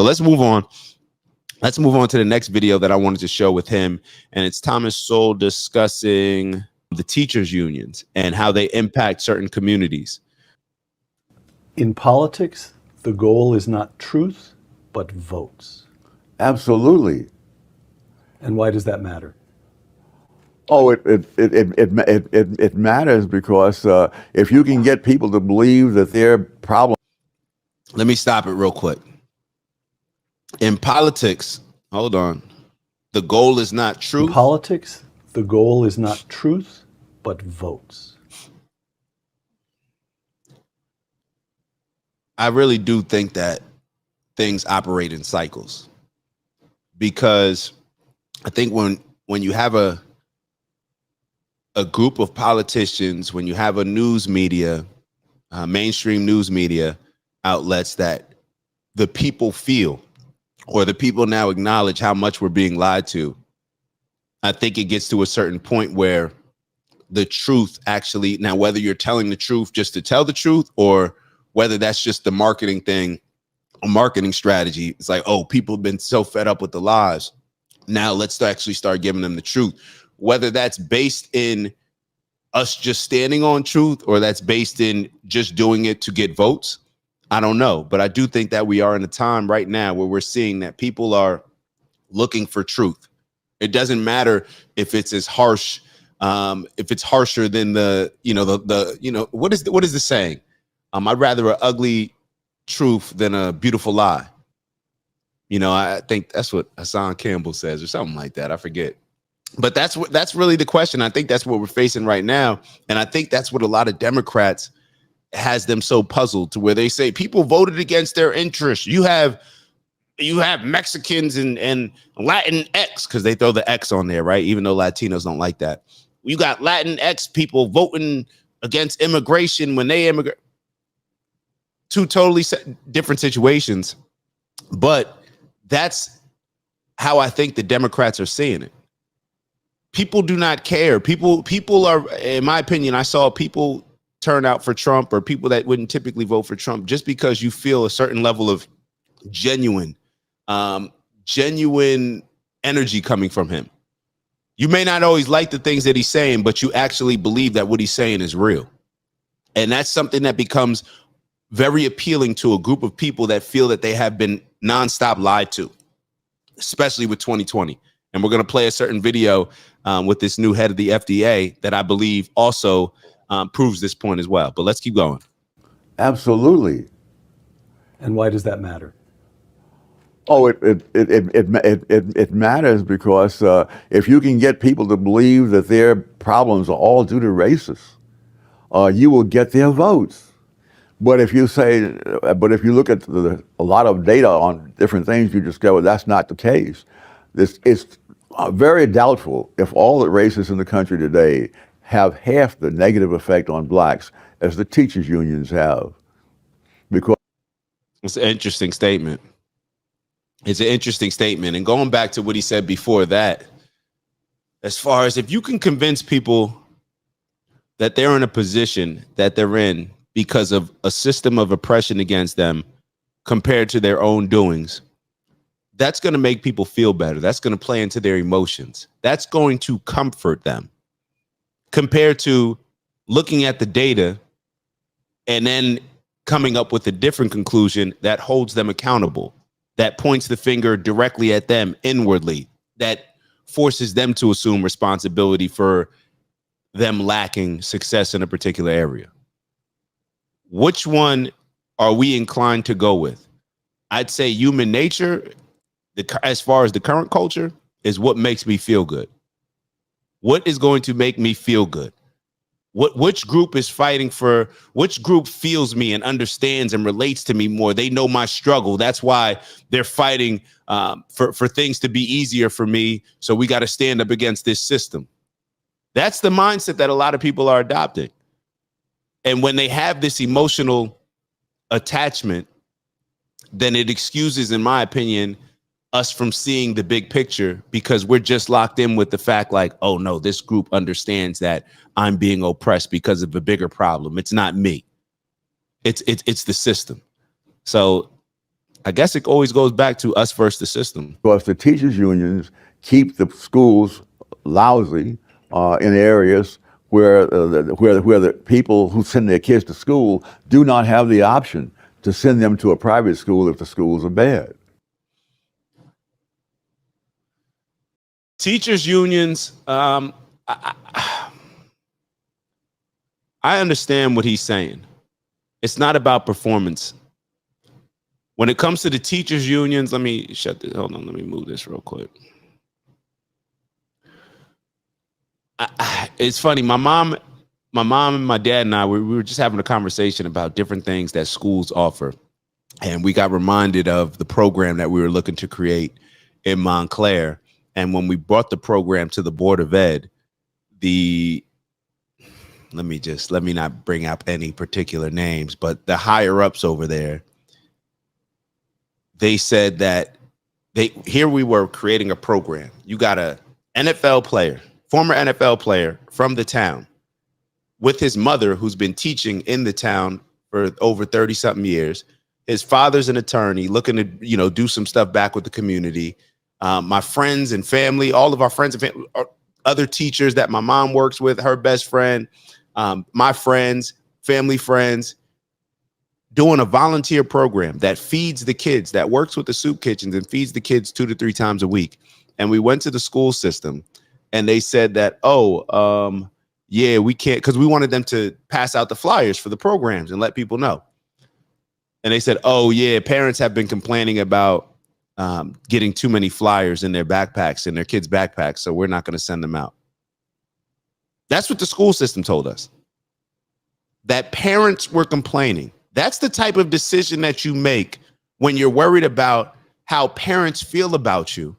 So let's move on. Let's move on to the next video that I wanted to show with him. And it's Thomas Sowell discussing the teachers unions and how they impact certain communities. In politics, the goal is not truth, but votes. Absolutely. And why does that matter? Oh, it matters because if you can get people to believe that their problem. Let me stop it real quick. In politics, hold on. The goal is not truth. In politics, the goal is not truth, but votes. I really do think that things operate in cycles, because I think when you have a group of politicians, when you have a news media, mainstream news media outlets that the people feel, or the people now acknowledge how much we're being lied to, I think it gets to a certain point where the truth actually, now whether you're telling the truth just to tell the truth, or whether that's just the marketing thing, a marketing strategy, it's like, oh, people have been so fed up with the lies. Now let's actually start giving them the truth. Whether that's based in us just standing on truth, or that's based in just doing it to get votes, I don't know. But I do think that we are in a time right now where we're seeing that people are looking for truth. It doesn't matter if it's as harsh, if it's harsher than what is the saying? I'd rather an ugly truth than a beautiful lie. I think that's what Hassan Campbell says, or something like that. I forget. But that's really the question. I think that's what we're facing right now. And I think that's what a lot of Democrats has them so puzzled, to where they say people voted against their interests. You have Mexicans and Latin X, because they throw the X on there, right? Even though Latinos don't like that. You got Latin X people voting against immigration when they immigrate. Two totally different situations. But that's how I think the Democrats are seeing it. People do not care. People are, in my opinion, I saw people turn out for Trump, or people that wouldn't typically vote for Trump, just because you feel a certain level of genuine energy coming from him. You may not always like the things that he's saying, but you actually believe that what he's saying is real. And that's something that becomes very appealing to a group of people that feel that they have been nonstop lied to, especially with 2020. And we're going to play a certain video with this new head of the FDA that I believe also proves this point as well. But let's keep going. Absolutely. And why does that matter? Oh, it matters because if you can get people to believe that their problems are all due to racists, you will get their votes. But if you look at a lot of data on different things, you discover that's not the case. It's very doubtful if all the racists in the country today have half the negative effect on blacks as the teachers unions have. Because it's an interesting statement. It's an interesting statement. And going back to what he said before that, as far as if you can convince people that they're in a position that they're in because of a system of oppression against them compared to their own doings, that's going to make people feel better. That's going to play into their emotions. That's going to comfort them, compared to looking at the data and then coming up with a different conclusion that holds them accountable, that points the finger directly at them inwardly, that forces them to assume responsibility for them lacking success in a particular area. Which one are we inclined to go with? I'd say human nature, as far as the current culture, is what makes me feel good. What is going to make me feel good? Which group is fighting for, which group feels me and understands and relates to me more? They know my struggle. That's why they're fighting for things to be easier for me. So we got to stand up against this system. That's the mindset that a lot of people are adopting. And when they have this emotional attachment, then it excuses, in my opinion, us from seeing the big picture, because we're just locked in with the fact like, oh no, this group understands that I'm being oppressed because of a bigger problem. It's not me. It's the system. So I guess it always goes back to us versus the system. Because the teachers' unions keep the schools lousy in areas where the people who send their kids to school do not have the option to send them to a private school if the schools are bad. Teachers' unions, I understand what he's saying. It's not about performance. When it comes to the teachers' unions, let me hold on, let me move this real quick. It's funny. My mom and my dad and I, we were just having a conversation about different things that schools offer. And we got reminded of the program that we were looking to create in Montclair. And when we brought the program to the Board of Ed, let me not bring up any particular names, but the higher ups over there, they said that here we were creating a program. You got a NFL player, former NFL player from the town with his mother who's been teaching in the town for over 30 something years. His father's an attorney looking to, do some stuff back with the community. My friends and family, all of our friends and family, other teachers that my mom works with, her best friend, my friends, family friends, doing a volunteer program that feeds the kids, that works with the soup kitchens and feeds the kids 2 to 3 times a week. And we went to the school system and they said that, yeah, we can't, because we wanted them to pass out the flyers for the programs and let people know. And they said, oh, yeah, parents have been complaining about getting too many flyers in their backpacks, in their kids' backpacks, so we're not going to send them out. That's what the school system told us. That parents were complaining. That's the type of decision that you make when you're worried about how parents feel about you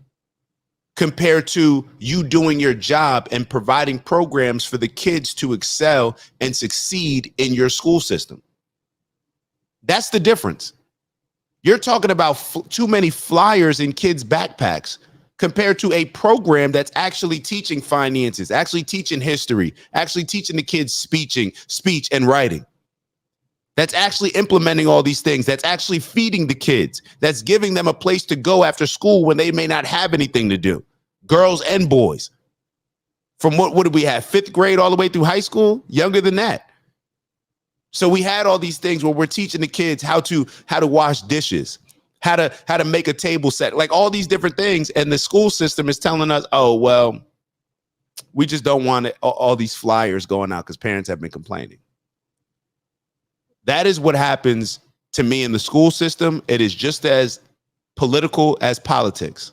compared to you doing your job and providing programs for the kids to excel and succeed in your school system. That's the difference. You're talking about too many flyers in kids' backpacks compared to a program that's actually teaching finances, actually teaching history, actually teaching the kids speech and writing. That's actually implementing all these things. That's actually feeding the kids. That's giving them a place to go after school when they may not have anything to do. Girls and boys. From what did we have? 5th grade all the way through high school? Younger than that. So we had all these things where we're teaching the kids how to wash dishes, how to make a table set, like all these different things. And the school system is telling us, oh, well, we just don't want all these flyers going out because parents have been complaining. That is what happens to me in the school system. It is just as political as politics.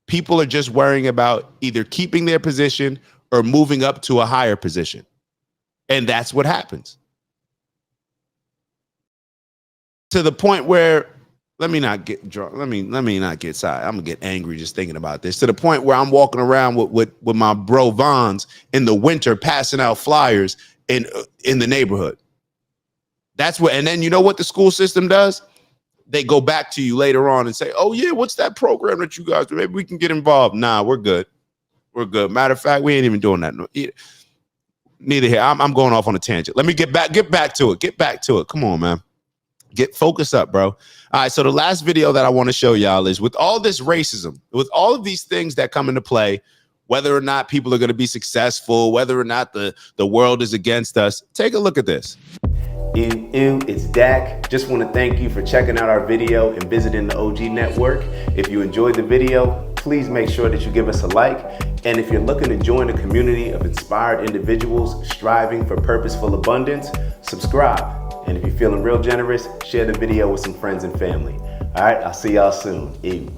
People are just worrying about either keeping their position or moving up to a higher position. And that's what happens. To the point where, let me not get drunk. Let me not get side. I'm gonna get angry just thinking about this. To the point where I'm walking around with my bro Vons in the winter, passing out flyers in the neighborhood. That's what, and then you know what the school system does? They go back to you later on and say, oh yeah, what's that program that you guys do? Maybe we can get involved. Nah, we're good. We're good. Matter of fact, we ain't even doing that. Neither here. I'm going off on a tangent. Let me get back to it. Get back to it. Come on, man. Get focused up, bro. All right, so the last video that I want to show y'all is with all this racism, with all of these things that come into play, whether or not people are going to be successful, whether or not the world is against us, take a look at this. Ew, it's Dak. Just want to thank you for checking out our video and visiting the OG Network. If you enjoyed the video, please make sure that you give us a like. And if you're looking to join a community of inspired individuals striving for purposeful abundance, subscribe. And if you're feeling real generous, share the video with some friends and family. All right, I'll see y'all soon. Ew.